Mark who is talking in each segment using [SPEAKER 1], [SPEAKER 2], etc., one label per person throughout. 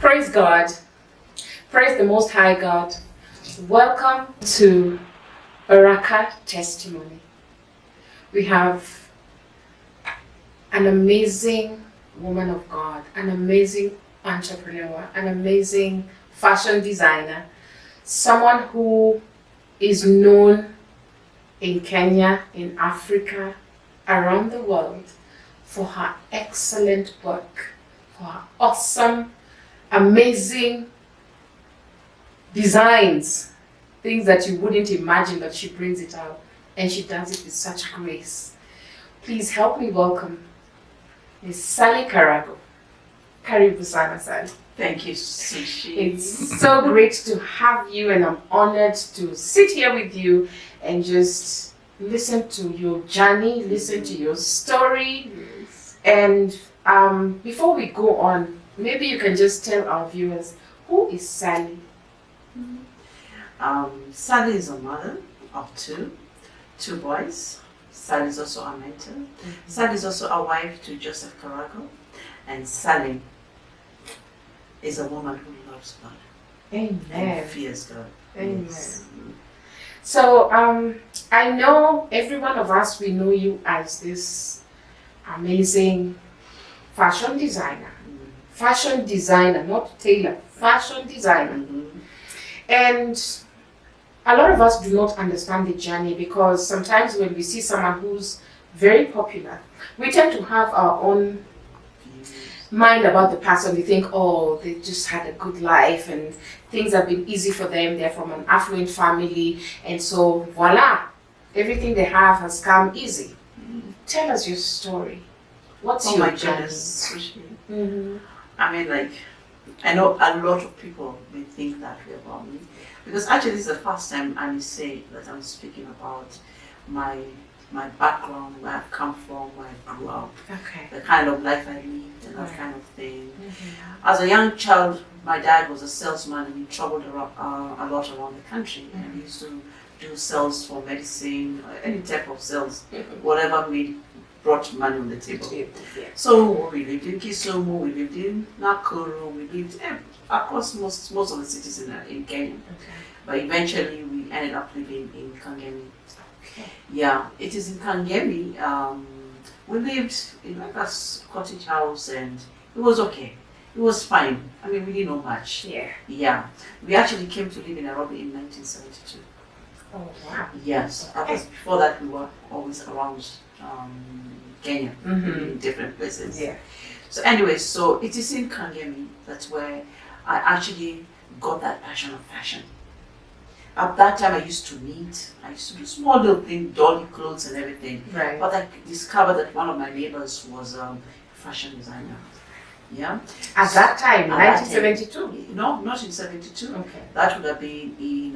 [SPEAKER 1] Praise God. Praise the Most High God. Welcome to Baraka Testimony. We have an amazing woman of God, an amazing entrepreneur, an amazing fashion designer, someone who is known in Kenya, in Africa, around the world for her excellent work, for her awesome, amazing designs, things that you wouldn't imagine, but she brings it out and she does it with such grace. Please help me welcome Miss Sally Karago. Karibu sana, Sally.
[SPEAKER 2] Thank you, Sushi.
[SPEAKER 1] It's so great to have you, and I'm honored to sit here with you and just listen to your journey, listen to your story.
[SPEAKER 2] Yes.
[SPEAKER 1] And before we go on, maybe you can just tell our viewers, who is Sally?
[SPEAKER 2] Sally is a mother of two boys. Sally is also a mentor. Sally is also a wife to Joseph Karago. And Sally is a woman who loves God
[SPEAKER 1] Amen.
[SPEAKER 2] and fears God.
[SPEAKER 1] Amen.
[SPEAKER 2] Yes.
[SPEAKER 1] So I know every one of us, we know you as this amazing fashion designer. Fashion designer, not tailor, fashion designer. And a lot of us do not understand the journey, because sometimes when we see someone who's very popular, we tend to have our own mind about the person. We think, oh, they just had a good life and things have been easy for them. They're from an affluent family, and so voila, everything they have has come easy. Tell us your story. What's
[SPEAKER 2] Oh
[SPEAKER 1] your
[SPEAKER 2] my
[SPEAKER 1] journey?
[SPEAKER 2] goodness, Sushi.
[SPEAKER 1] Mm-hmm.
[SPEAKER 2] I mean, like, I know a lot of people may think that way about me, because actually this is the first time I may say that I'm speaking about my background, where I've come from, where I grew up,
[SPEAKER 1] Okay.
[SPEAKER 2] the kind of life I lived, and that
[SPEAKER 1] Right.
[SPEAKER 2] kind of thing.
[SPEAKER 1] Mm-hmm.
[SPEAKER 2] As a young child, my dad was a salesman, and he traveled around, a lot around the country, and he used to do sales for medicine, any type of sales, whatever brought money on the table.
[SPEAKER 1] Yeah.
[SPEAKER 2] So we lived in Kisumu, we lived in Nakuru, we lived across most of the cities in Kenya.
[SPEAKER 1] Okay.
[SPEAKER 2] But eventually we ended up living in Kangemi.
[SPEAKER 1] Okay.
[SPEAKER 2] Yeah, it is in Kangemi. We lived in like a cottage house, and it was okay. It was fine. I mean, we didn't know much.
[SPEAKER 1] Yeah.
[SPEAKER 2] Yeah. We actually came to live in Nairobi in 1972.
[SPEAKER 1] Oh wow.
[SPEAKER 2] Yes. Because before that we were always around Kenya,
[SPEAKER 1] Mm-hmm.
[SPEAKER 2] in different places.
[SPEAKER 1] Yeah.
[SPEAKER 2] So anyway, so it is in Kangemi that's where I actually got that passion of fashion. At that time I used to knit, I used to do small little things, dolly clothes and everything.
[SPEAKER 1] Right.
[SPEAKER 2] But I discovered that one of my neighbors was a fashion designer. Yeah.
[SPEAKER 1] At that time,
[SPEAKER 2] At that
[SPEAKER 1] 1972.
[SPEAKER 2] No, not in 72.
[SPEAKER 1] Okay.
[SPEAKER 2] That would have been in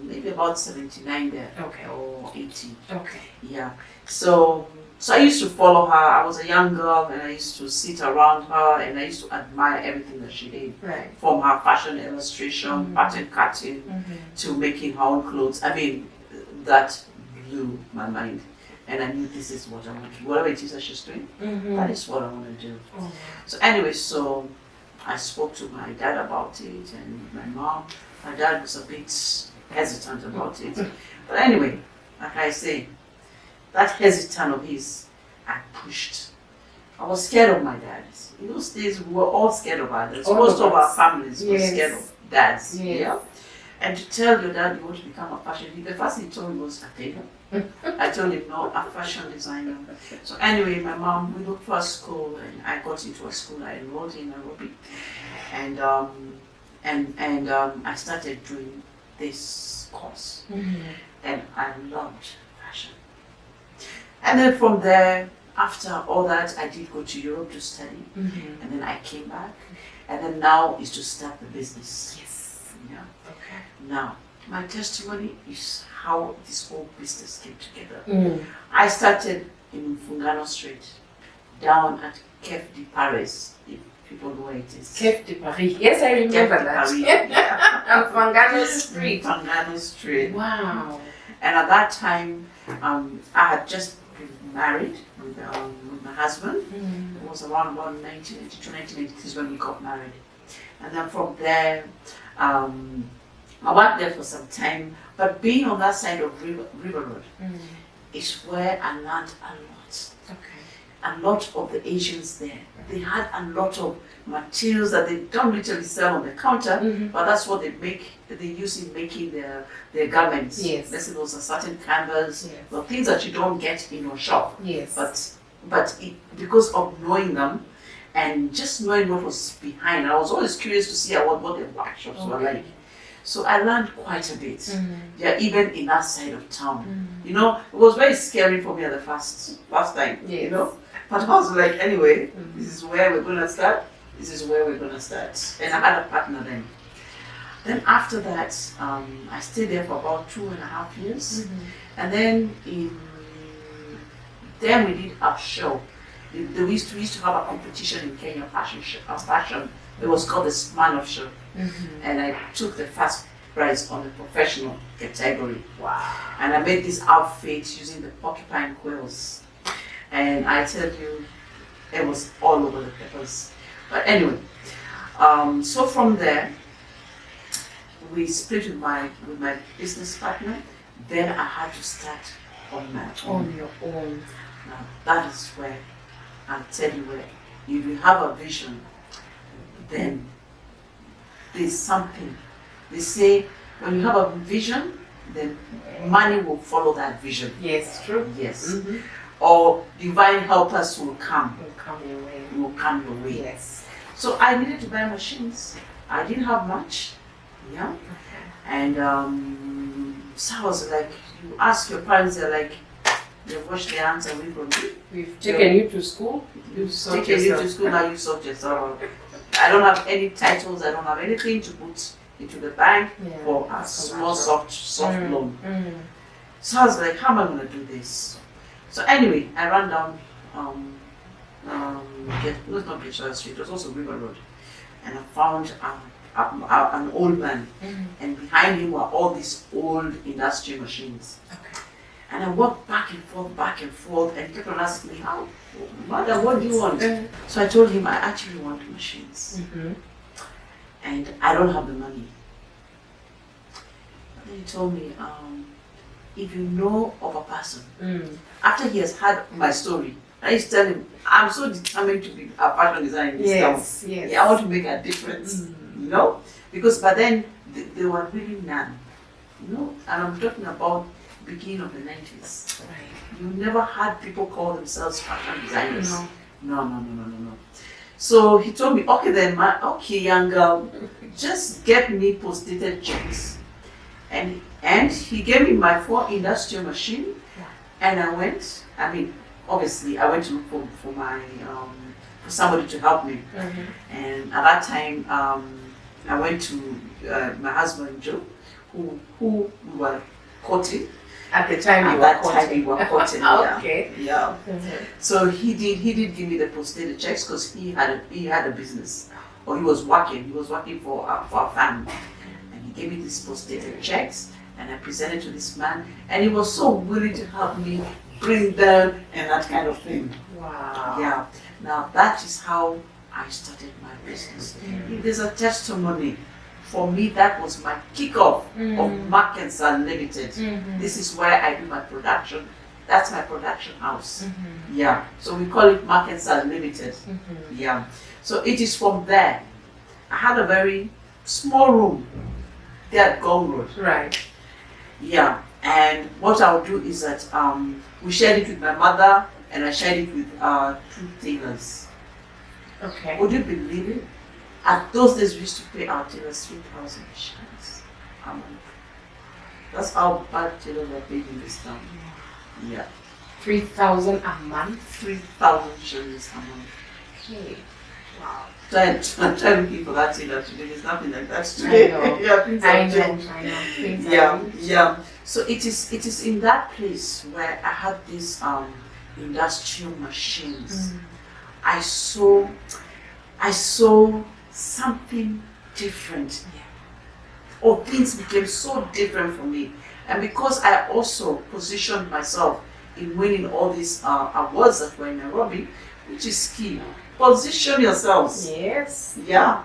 [SPEAKER 2] maybe about 79 there.
[SPEAKER 1] Okay.
[SPEAKER 2] Or 80.
[SPEAKER 1] Okay.
[SPEAKER 2] Yeah. So I used to follow her. I was a young girl, and I used to sit around her, and I used to admire everything that she did.
[SPEAKER 1] Right.
[SPEAKER 2] From her fashion illustration, pattern cutting,
[SPEAKER 1] Mm-hmm.
[SPEAKER 2] to making her own clothes. I mean, that blew my mind. And I knew this is what I want to do. Whatever it is that she's doing,
[SPEAKER 1] Mm-hmm.
[SPEAKER 2] that is what I want to do.
[SPEAKER 1] Oh,
[SPEAKER 2] So anyway, so I spoke to my dad about it, and my mom. My dad was a bit hesitant about it. But anyway, like I say, that hesitant of his, I pushed. I was scared of my dad. In those days, we were all scared of others.
[SPEAKER 1] All
[SPEAKER 2] Most
[SPEAKER 1] of
[SPEAKER 2] of our
[SPEAKER 1] us.
[SPEAKER 2] families were
[SPEAKER 1] Yes.
[SPEAKER 2] scared of dads.
[SPEAKER 1] Yes.
[SPEAKER 2] Yeah. And to tell your dad you want to become a fashion designer, the first thing he told me was a tailor. I told him no, a fashion designer. So anyway, my mom, we looked for a school, and I got into a school. I enrolled in Nairobi, and I started doing this course,
[SPEAKER 1] Mm-hmm.
[SPEAKER 2] and I loved fashion. And then from there, after all that, I did go to Europe to study,
[SPEAKER 1] Mm-hmm.
[SPEAKER 2] and then I came back, and then now is to start the business.
[SPEAKER 1] Yes.
[SPEAKER 2] Yeah.
[SPEAKER 1] Okay.
[SPEAKER 2] Now, my testimony is how this whole business came together.
[SPEAKER 1] Mm.
[SPEAKER 2] I started in Fungano Street, down at Cafe de Paris, if people know where it is.
[SPEAKER 1] Cafe de Paris. Yes, I remember
[SPEAKER 2] Cafe de
[SPEAKER 1] that.
[SPEAKER 2] Paris, yeah.
[SPEAKER 1] On Fangano Street.
[SPEAKER 2] Fungano Street.
[SPEAKER 1] Wow.
[SPEAKER 2] And at that time, I had just been married with my husband.
[SPEAKER 1] Mm.
[SPEAKER 2] It was around about 1992, 1993 when we got married. And then from there, I worked there for some time. But being on that side of River Road is where I learned a lot.
[SPEAKER 1] Okay.
[SPEAKER 2] A lot of the Asians there, they had a lot of materials that they don't literally sell on the counter, but that's what they use in making their garments.
[SPEAKER 1] Yes.
[SPEAKER 2] Let's say those are certain canvas,
[SPEAKER 1] Yes.
[SPEAKER 2] well, things that you don't get in your shop.
[SPEAKER 1] Yes.
[SPEAKER 2] But because of knowing them and just knowing what was behind, I was always curious to see what the workshops were like. So I learned quite a bit. Yeah, even in that side of town. You know, it was very scary for me at the first time.
[SPEAKER 1] Yes.
[SPEAKER 2] You know, but I was like, anyway, this is where we're gonna start. This is where we're gonna start. And I had a partner then. Then after that, I stayed there for about 2.5 years, and then then we did a show. We used to have a competition in Kenya, fashion. It was called the Smirnoff Show, and I took the first prize on the professional category.
[SPEAKER 1] Wow.
[SPEAKER 2] And I made this outfit using the porcupine quills, and I tell you, it was all over the papers. But anyway, so from there, we split with my business partner. Then I had to start on my own.
[SPEAKER 1] On your own.
[SPEAKER 2] Now that is where I'll tell you where. If you have a vision, then there's something. They say when you have a vision, then money will follow that vision.
[SPEAKER 1] Yes, true.
[SPEAKER 2] Yes. Or divine helpers will come.
[SPEAKER 1] Will come your way.
[SPEAKER 2] Will come your way.
[SPEAKER 1] Yes.
[SPEAKER 2] So I needed to buy machines. I didn't have much. Yeah. And so I was like, you ask your parents, they're like, they wash their hands away from you.
[SPEAKER 1] We've taken you to school.
[SPEAKER 2] You've taken you to school, now you sort yourself. I don't have any titles, I don't have anything to put into the bank for a small soft loan. So I was like, how am I gonna do this? So anyway, I ran down it was not Beginings Street, it was also River Road. And I found an old man, and behind him were all these old industrial machines.
[SPEAKER 1] Okay.
[SPEAKER 2] And I walked back and forth, and he kept on asking me, Madam, what do you want? So I told him, I actually want machines. And I don't have the money. And then he told me, if you know of a person, after he has heard my story, I used to tell him, I'm so determined to be a fashion designer in this town.
[SPEAKER 1] Yes.
[SPEAKER 2] Yeah, I want to make a difference, you know? Because by then, there were really none, you know? And I'm talking about beginning of the 90s.
[SPEAKER 1] Right.
[SPEAKER 2] You never had people call themselves fashion designers.
[SPEAKER 1] No.
[SPEAKER 2] No. So he told me, okay then, okay young girl, just get me post-dated checks. And he gave me my 4 industrial machine, and I went, obviously I went to look for my, for somebody to help me. And at that time, I went to my husband Joe, who we were courting.
[SPEAKER 1] At the time you were courting. Okay.
[SPEAKER 2] Yeah. So he did give me the post-dated checks because he had a business, or he was working for a family, and he gave me these post-dated checks, and I presented to this man, and he was so willing to help me bring them and that kind of thing.
[SPEAKER 1] Wow.
[SPEAKER 2] Yeah. Now that is how I started my business. If there's a testimony, for me that was my kickoff of Beginings.Sally Limited. This is where I do my production. That's my production house. Yeah. So we call it Beginings.Sally Limited. Yeah. So it is from there. I had a very small room there at Gong Road.
[SPEAKER 1] Right.
[SPEAKER 2] Yeah. And what I'll do is that we shared it with my mother, and I shared it with 2 tailors.
[SPEAKER 1] Okay.
[SPEAKER 2] Would you believe it? At those days, we used to pay our tailors 3,000 shillings a month. That's how bad tailors are paid in this town. Yeah.
[SPEAKER 1] 3,000 a month?
[SPEAKER 2] 3,000 shillings a month.
[SPEAKER 1] Okay. Wow.
[SPEAKER 2] Try looking for that tailor today. There's nothing like that today.
[SPEAKER 1] I know.
[SPEAKER 2] Yeah, things have changed.
[SPEAKER 1] I know. Things have changed.
[SPEAKER 2] Yeah. So it is in that place where I had these industrial machines. I saw something different. Or things became so different for me. And because I also positioned myself in winning all these awards that were in Nairobi, which is key. Position yourselves.
[SPEAKER 1] Yes.
[SPEAKER 2] Yeah.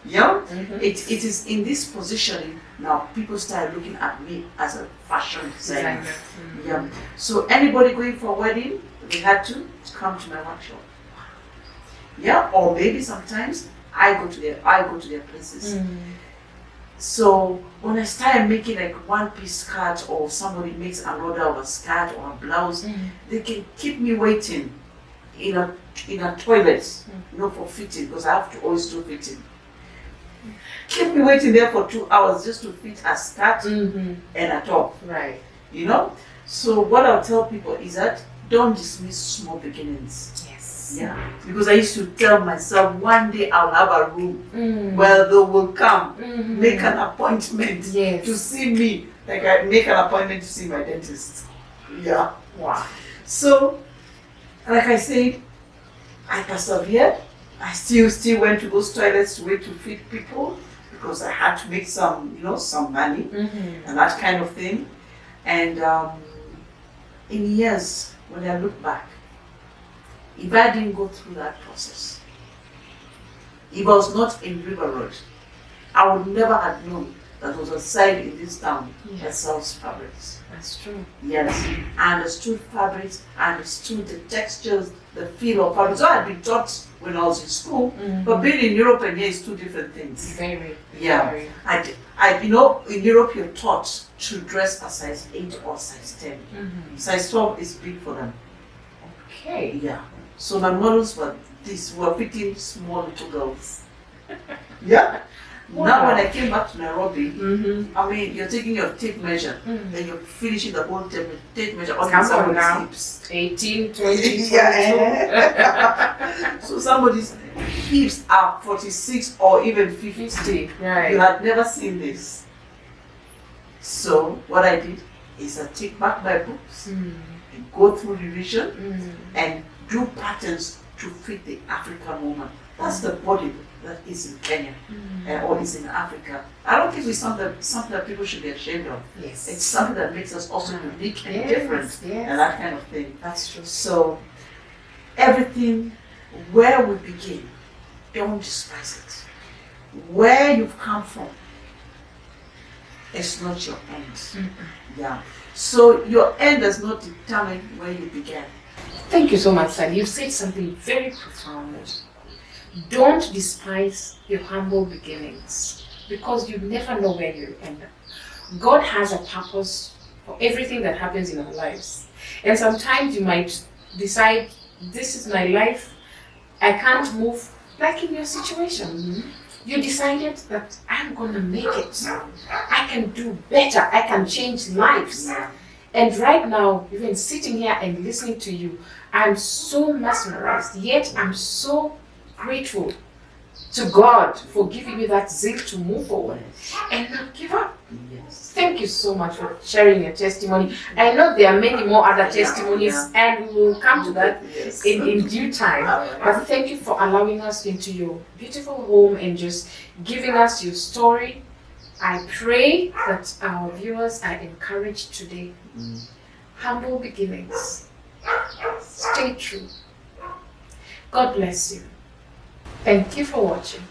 [SPEAKER 2] You know,
[SPEAKER 1] Mhm.
[SPEAKER 2] it is in this positioning now people start looking at me as a fashion designer.
[SPEAKER 1] Designer.
[SPEAKER 2] Yeah. So anybody going for a wedding, they had to come to my workshop. Yeah, or maybe sometimes I go to their places.
[SPEAKER 1] Mm.
[SPEAKER 2] So when I started making like one-piece skirt, or somebody makes an order of a skirt or a blouse,
[SPEAKER 1] Mm.
[SPEAKER 2] they can keep me waiting in a toilet, for fitting, because I have to always do fitting. Keep me waiting there for 2 hours just to fit a skirt
[SPEAKER 1] Mhm.
[SPEAKER 2] and a top.
[SPEAKER 1] Right.
[SPEAKER 2] So what I'll tell people is that don't dismiss small beginnings.
[SPEAKER 1] Yes.
[SPEAKER 2] Yeah. Because I used to tell myself one day I'll have a room
[SPEAKER 1] Mm.
[SPEAKER 2] where they will come,
[SPEAKER 1] Mhm.
[SPEAKER 2] make an appointment
[SPEAKER 1] Yes.
[SPEAKER 2] to see me. Like I make an appointment to see my dentist. Yeah.
[SPEAKER 1] Wow.
[SPEAKER 2] So, like I said, I persevered. I still went to those toilets to wait to feed people because I had to make some money
[SPEAKER 1] Mhm.
[SPEAKER 2] and that kind of thing. And in years, when I look back, if I didn't go through that process, if I was not in River Road, I would never have known that there was a side in this town that sells fabrics.
[SPEAKER 1] That's true.
[SPEAKER 2] Yes, I understood fabrics, I understood the textures, the feel of fabrics. So I had been taught when I was in school, but being in Europe and here is two different things.
[SPEAKER 1] Very.
[SPEAKER 2] Yeah,
[SPEAKER 1] Very.
[SPEAKER 2] in Europe you're taught to dress a size 8 or size 10.
[SPEAKER 1] Mhm.
[SPEAKER 2] Size 12 is big for them.
[SPEAKER 1] Okay.
[SPEAKER 2] Yeah. So my models were fitting small little girls. Yeah.
[SPEAKER 1] Wow.
[SPEAKER 2] Now when I came back to Nairobi,
[SPEAKER 1] Mhm.
[SPEAKER 2] I mean, you're taking your tape measure,
[SPEAKER 1] Mhm.
[SPEAKER 2] then you're finishing the whole tape measure on
[SPEAKER 1] Come on
[SPEAKER 2] somebody's
[SPEAKER 1] now.
[SPEAKER 2] hips.
[SPEAKER 1] 18, 20, 22.
[SPEAKER 2] Yeah. So somebody's hips are 46 or even 50.
[SPEAKER 1] 50.
[SPEAKER 2] You
[SPEAKER 1] Right.
[SPEAKER 2] had never seen this. So what I did is I take back my books,
[SPEAKER 1] Mm.
[SPEAKER 2] and go through revision,
[SPEAKER 1] Mm.
[SPEAKER 2] and do patterns to fit the African woman. That's the body that is in Kenya or is in Africa. I don't think it's something that people should be ashamed of.
[SPEAKER 1] Yes.
[SPEAKER 2] It's something that makes us also unique and
[SPEAKER 1] Yes,
[SPEAKER 2] different,
[SPEAKER 1] yes.
[SPEAKER 2] and that kind of thing.
[SPEAKER 1] That's true.
[SPEAKER 2] So everything, where we begin, don't despise it. Where you've come from, it's not your end. Yeah. So your end does not determine where you began.
[SPEAKER 1] Thank you so much, Sally. You said something very profound. Don't despise your humble beginnings because you never know where you'll end up. God has a purpose for everything that happens in our lives. And sometimes you might decide, this is my life, I can't move, like in your situation. You decided that I'm going to make it. I can do better. I can change lives. And right now, even sitting here and listening to you, I'm so mesmerized, yet I'm so grateful to God for giving me that zeal to move forward and not give up.
[SPEAKER 2] Yes.
[SPEAKER 1] Thank you so much for sharing your testimony. I know there are many more other testimonies, and we will come to that
[SPEAKER 2] Yes.
[SPEAKER 1] in due time. But thank you for allowing us into your beautiful home and just giving us your story. I pray that our viewers are encouraged today. Humble beginnings. Stay true. God bless you. Thank you for watching.